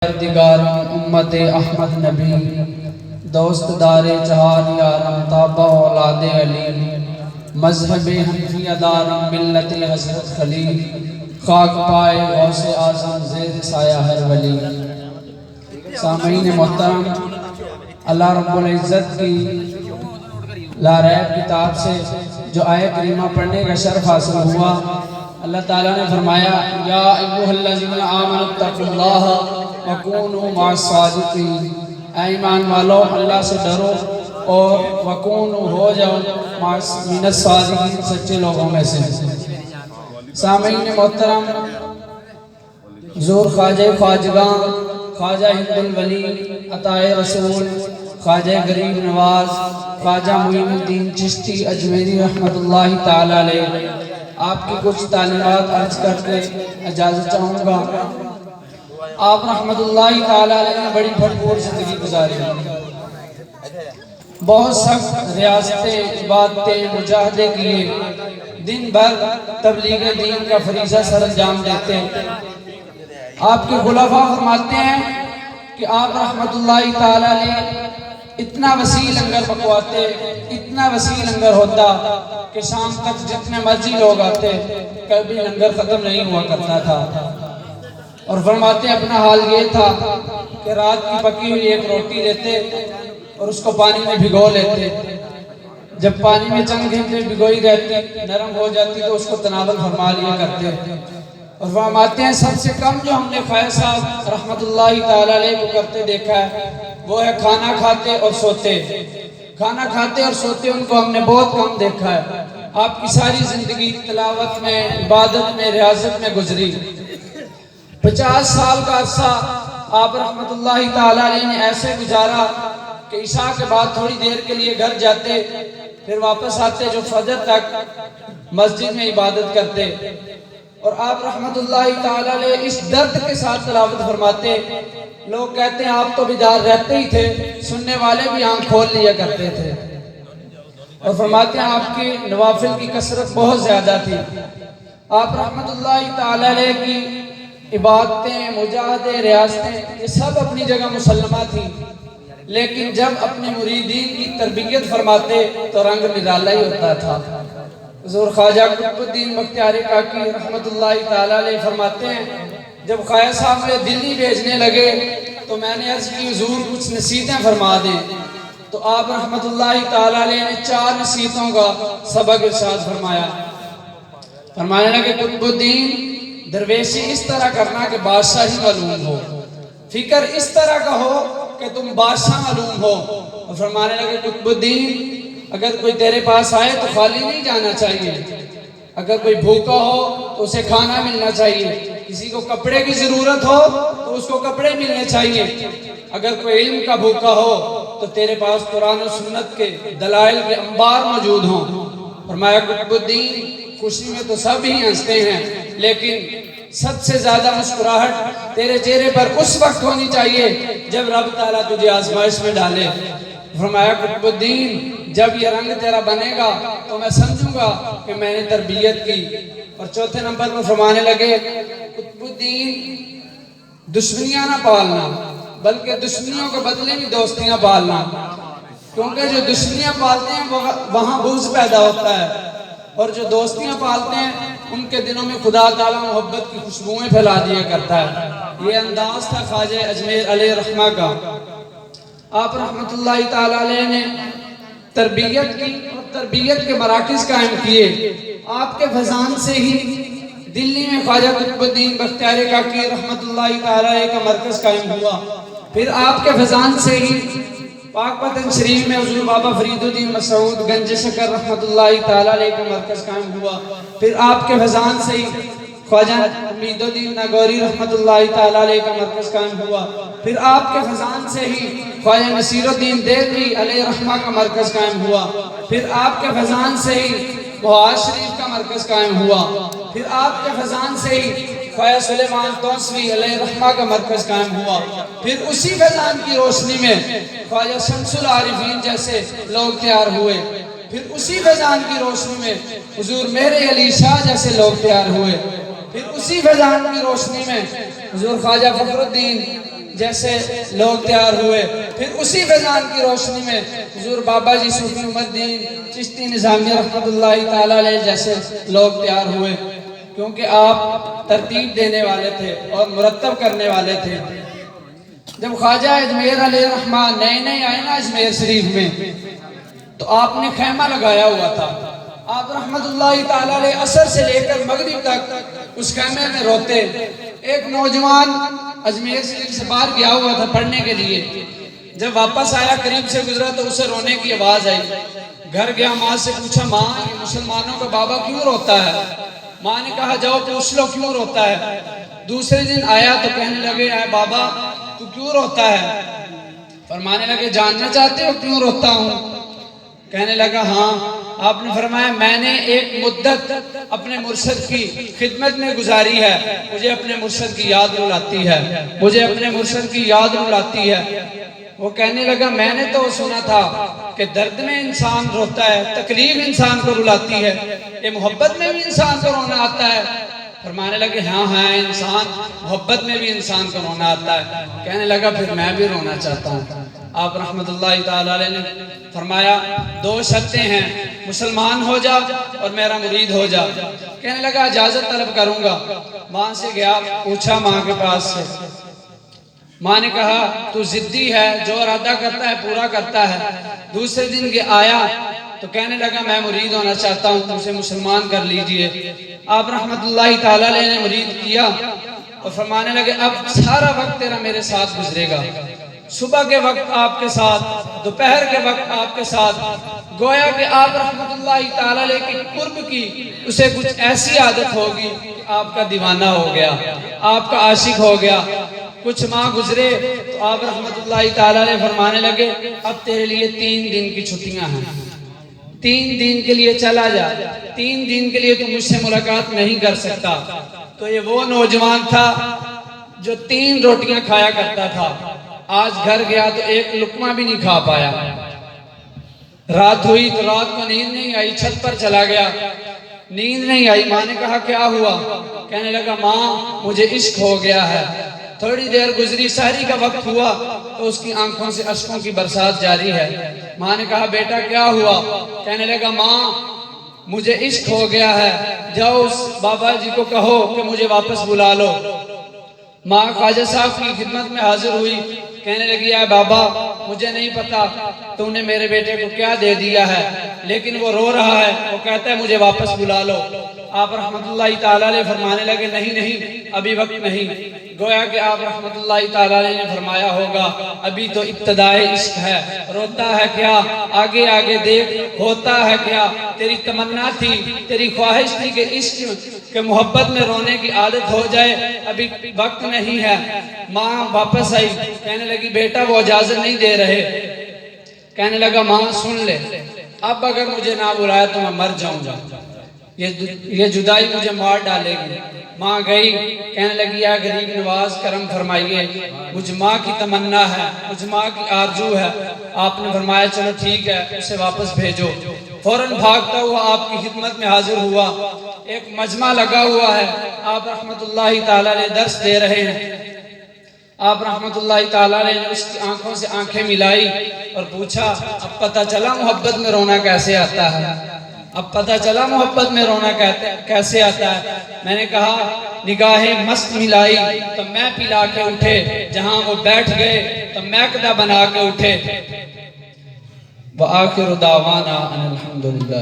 پروردگارم امت احمد نبی دوست دار چہار یارم تابع اولاد علی مذہب حنفیہ دارم ملت حضرت خلیل خاک پائے غوث اعظم زیر سایہ ہر ولی۔ سامعین محترم، اللہ رب العزت کی لا ریب کتاب سے جو آیت کریمہ پڑھنے کا شرف حاصل ہوا، اللہ تعالیٰ نے فرمایا یا ایھا الذین آمنوا اتقوا اللہ وَكُونُوا مَعَ الصَّادِقِينَ، اے ایمان والو اللہ سے ڈرو اور وَكُونُوا ہو جاؤ مِنَ الصَّادِقِينَ، سچے لوگوں میں سے۔ سامعین محترم، حضور خواجہ خواجگاں خواجہ ہند الولی عطائے رسول خواجہ غریب نواز خواجہ معین الدین چشتی اجمیری رحمت اللہ تعالی علیہ، آپ کی کچھ تعلیمات عرض کر کے اجازت چاہوں گا۔ آپ رحمت اللہ تعالی علیہ نے بڑی بھرپور زندگی گزاری، بہت سخت ریاستیں عبادتیں مجاہدے کیے، دن بھر تبلیغ دین کا فریضہ سر انجام دیتے۔ آپ کے خلفاء فرماتے ہیں کہ آپ رحمت اللہ تعالی علیہ اتنا وسیع لنگر پکواتے، اتنا وسیع لنگر ہوتا کہ شام تک جتنے مرضی لوگ آتے، کبھی لنگر ختم نہیں ہوا کرتا تھا۔ اور فرماتے ہیں اپنا حال یہ تھا کہ رات کی پکی ہوئی ایک روٹی لیتے اور اس کو پانی میں بھگو لیتے، جب پانی میں چند گھنٹے بھگوئی رہتی نرم ہو جاتی تو اس کو تناول فرما لیا کرتے۔ اور فرماتے ہیں سب سے کم جو ہم نے خواجہ صاحب رحمت اللہ تعالی علیہ کو کرتے دیکھا ہے وہ ہے کھانا کھاتے اور سوتے۔ کھانا کھاتے اور سوتے ان کو ہم نے بہت کم دیکھا ہے۔ آپ کی ساری زندگی تلاوت میں، عبادت میں، ریاضت میں گزری۔ 50 سال کا عرصہ آپ رحمت اللہ تعالی علیہ نے ایسے گزارا کہ عشاء کے بعد تھوڑی دیر کے لیے گھر جاتے، پھر واپس آتے جو فجر تک مسجد میں عبادت کرتے۔ اور آپ رحمت اللہ تعالی علیہ اس درد کے ساتھ تلاوت فرماتے، لوگ کہتے ہیں آپ تو بیدار رہتے ہی تھے، سننے والے بھی آنکھ کھول لیا کرتے تھے۔ اور فرماتے ہیں آپ کی نوافل کی کثرت بہت زیادہ تھی۔ آپ رحمت اللہ تعالی علیہ کی عبادتیں، مجاہدے، ریاستیں یہ سب اپنی جگہ مسلمہ تھی، لیکن جب اپنے مریدین کی تربیت فرماتے تو رنگ نرالا ہی ہوتا تھا۔ حضور خواجہ قطب الدین بختیار کاکی رحمت اللہ تعالی علیہ فرماتے ہیں جب خواجہ صاحب مجھے دلی بھیجنے لگے تو میں نے عرض کی حضور کچھ نصیحتیں فرما دیں، تو آپ رحمت اللہ تعالی علیہ نے 4 نصیحتوں کا سبق ارشاد فرمایا۔ فرمانے لگے قطب الدین درویشی اس طرح کرنا کہ بادشاہی معلوم ہو، فکر اس طرح کا ہو کہ تم بادشاہ معلوم ہو۔ اور فرمانے لگے قطب الدین اگر کوئی تیرے پاس آئے تو خالی نہیں جانا چاہیے، اگر کوئی بھوکا ہو تو اسے کھانا ملنا چاہیے، کسی کو کپڑے کی ضرورت ہو تو اس کو کپڑے ملنے چاہیے، اگر کوئی علم کا بھوکا ہو تو تیرے پاس قرآن و سنت کے دلائل کے انبار موجود ہوں۔ فرمایا قطب الدین خوشی میں تو سب ہی ہنستے ہیں، لیکن سب سے زیادہ مسکراہٹ تیرے چہرے پر اس وقت ہونی چاہیے جب رب تعالیٰ تجھے آزمائش میں ڈالے۔ فرمایا قطب الدین جب یہ رنگ تیرا بنے گا تو میں سمجھوں گا کہ میں نے تربیت کی۔ اور چوتھے نمبر پر فرمانے لگے قطب الدین دشمنیاں نہ پالنا بلکہ دشمنیوں کے بدلے میں دوستیاں پالنا، کیونکہ جو دشمنیاں پالتے ہیں وہاں بغض پیدا ہوتا ہے، اور جو دوستیاں پالتے ہیں ان کے دلوں میں خدا تعالیٰ محبت کی خوشبوئیں پھیلا دیا کرتا ہے۔ یہ انداز تھا خواجہ اجمیر علیہ رحمہ کا۔ آپ رحمت اللہ تعالی علیہ نے تربیت کی اور تربیت کے مراکز قائم کیے۔ آپ کے فیضان سے ہی دلی میں خواجہ قطب الدین بختیار کاکی رحمت اللہ تعالی علیہ کا مرکز قائم ہوا۔ پھر آپ کے فیضان سے ہی پاک وطن شریف میں حضور بابا فرید الدین مسعود گنج شکر رحمت اللہ تعالی علیہ کا مرکز قائم ہوا۔ پھر آپ کے فیضان سے ہی خواجہ امید الدین ناگوری رحمت اللہ تعالی علیہ کا مرکز قائم ہوا۔ پھر آپ کے فیضان سے ہی خواجہ نصیر الدین دہلوی علیہ رحمہ کا مرکز قائم ہوا۔ پھر آپ کے فیضان سے ہی بہاز شریف کا مرکز قائم ہوا۔ پھر آپ کے فیضان سے ہی خواجہ سلیمان توسوی علیہ رحمہ کا مرکز قائم ہوا۔ پھر اسی فیضان کی روشنی میں خواجہ شمس العارفین جیسے لوگ تیار ہوئے۔ پھر اسی فیضان کی روشنی میں حضور مہر علی شاہ جیسے لوگ تیار ہوئے۔ پھر اسی فیضان کی روشنی میں حضور خواجہ فخر الدین جیسے لوگ تیار ہوئے. پھر اسی فیضان کی روشنی میں حضور بابا جی صوفی عمرالدین چشتی نظامی رحمۃ اللہ تعالی علیہ جیسے لوگ تیار ہوئے، کیونکہ آپ ترتیب دینے والے تھے اور مرتب کرنے والے تھے. جب خواجہ اجمیر علیہ الرحمٰن نئے آئے نا اجمیر شریف میں، تو آپ نے خیمہ لگایا ہوا تھا. آپ رحمت اللہ تعالیٰ علیہ عصر سے لے کر مغرب تک اس خیمے میں روتے. ایک نوجوان اجمیر شریف سے باہر گیا ہوا تھا پڑھنے کے لیے. جب واپس آیا قریب سے گزرا تو اسے رونے کی آواز آئی. گھر گیا، ماں سے پوچھا، ماں یہ مسلمانوں کا بابا کیوں روتا ہے؟ ماں نے کہا جاؤ پوچھ لو کیوں روتا ہے. دوسرے دن آیا تو کہنے لگے اے بابا تو کیوں روتا ہے؟ فرمانے لگے جاننا چاہتے ہو کیوں روتا ہوں؟ کہنے لگا ہاں. آپ نے فرمایا میں نے ایک مدت اپنے مرشد کی خدمت میں گزاری ہے، مجھے اپنے مرشد کی یاد رلاتی ہے، مجھے اپنے مرشد کی یاد رلاتی ہے. وہ کہنے لگا میں نے تو سنا تھا کہ درد میں انسان روتا ہے، تکلیف انسان کو رلاتی ہے، یہ محبت میں بھی انسان کو رونا آتا ہے. فرمانے لگے ہاں انسان محبت میں بھی انسان کو رونا آتا ہے. کہنے لگا پھر میں بھی رونا چاہتا ہوں. آپ رحمت اللہ تعالیٰ علیہ نے فرمایا دو شرطیں ہیں، مسلمان ہو جا اور میرا مرید ہو جا. کہنے لگا اجازت طلب کروں گا. ماں سے گیا، پوچھا ماں کے پاس سے. ماں نے کہا تو ضدی ہے، جو ارادہ کرتا ہے پورا کرتا ہے. دوسرے دن آیا تو کہنے لگا میں مرید ہونا چاہتا ہوں، تم سے مسلمان کر لیجئے. آپ رحمت اللہ تعالیٰ علیہ نے مرید کیا اور فرمانے لگے اب سارا وقت تیرا میرے ساتھ گزرے گا. صبح کے وقت آپ کے ساتھ، دوپہر کے وقت آپ کے ساتھ. گویا کہ آپ رحمت اللہ تعالیٰ علیہ کی قرب کی اسے کچھ ایسی عادت ہوگی کہ آپ کا دیوانہ ہو گیا، آپ کا عاشق ہو گیا. کچھ ماہ گزرے تو آپ رحمت اللہ تعالیٰ علیہ فرمانے لگے اب تیرے لیے 3 دن کی چھٹیاں ہیں، 3 دن کے لیے چلا جا، 3 دن کے لیے تو مجھ سے ملاقات نہیں کر سکتا. تو یہ وہ نوجوان تھا جو 3 روٹیاں کھایا کرتا تھا. آج گھر گیا تو ایک لقمہ بھی نہیں کھا پایا. رات ہوئی تو رات کو نیند نہیں آئی، چھت پر چلا گیا، نیند نہیں آئی. ماں نے کہا کیا ہوا؟ کہنے لگا ماں مجھے عشق ہو گیا ہے. تھوڑی دیر گزری، سحری کا وقت ہوا تو اس کی آنکھوں سے اشکوں کی برسات جاری ہے. ماں نے کہا بیٹا کیا ہوا؟ کہنے لگا ماں مجھے عشق ہو گیا ہے، جاؤ اس بابا جی کو کہو کہ مجھے واپس بلا لو. ماں خواجہ صاحب کی خدمت میں حاضر ہوئی. کہنے لگی اے بابا مجھے نہیں پتا تم نے میرے بیٹے کو کیا دے دیا ہے، لیکن وہ رو رہا ہے، وہ کہتا ہے مجھے واپس بلا لو. آپ رحمت اللہ تعالیٰ علیہ فرمانے لگے نہیں ابھی وقت نہیں. گویا کہ آپ رحمت اللہ تعالیٰ علیہ نے فرمایا ہوگا ابھی تو ابتدائے عشق ہے، روتا ہے کیا، آگے آگے دیکھ ہوتا ہے کیا. تیری تمنا تھی، تیری خواہش تھی کہ عشق کہ محبت میں رونے کی عادت ہو جائے، ابھی وقت نہیں ہے. ماں واپس آئی، کہنے لگی بیٹا وہ اجازت نہیں دے رہے. کہنے لگا ماں سن لے، اب اگر مجھے نہ بلایا تو میں مر جاؤں گا، یہ جدائی مجھے مار ڈالے گی. ماں گئی، کہنے لگی یا غریب نواز کرم فرمائیے، مجھ ماں کی تمنا ہے، مجھ ماں کی آرزو ہے. آپ نے فرمایا چلو ٹھیک ہے اسے واپس بھیجو. فوراً بھاگتا ہوا آپ کی خدمت میں حاضر ہوا. ایک مجمع لگا ہوا ہے، آپ رحمت اللہ تعالیٰ علیہ درس دے رہے ہیں. آپ رحمت اللہ تعالیٰ نے اس کی آنکھوں سے آنکھیں ملائی اور پوچھا اب پتہ چلا محبت میں رونا کیسے آتا ہے، اب پتہ چلا محبت میں رونا کیسے آتا ہے. میں نے کہا نگاہیں مست ملائی تو میں پلا کے اٹھے، جہاں وہ بیٹھ گئے تو میکدہ بنا کے اٹھے. وآخر دعوانا ان الحمدللہ.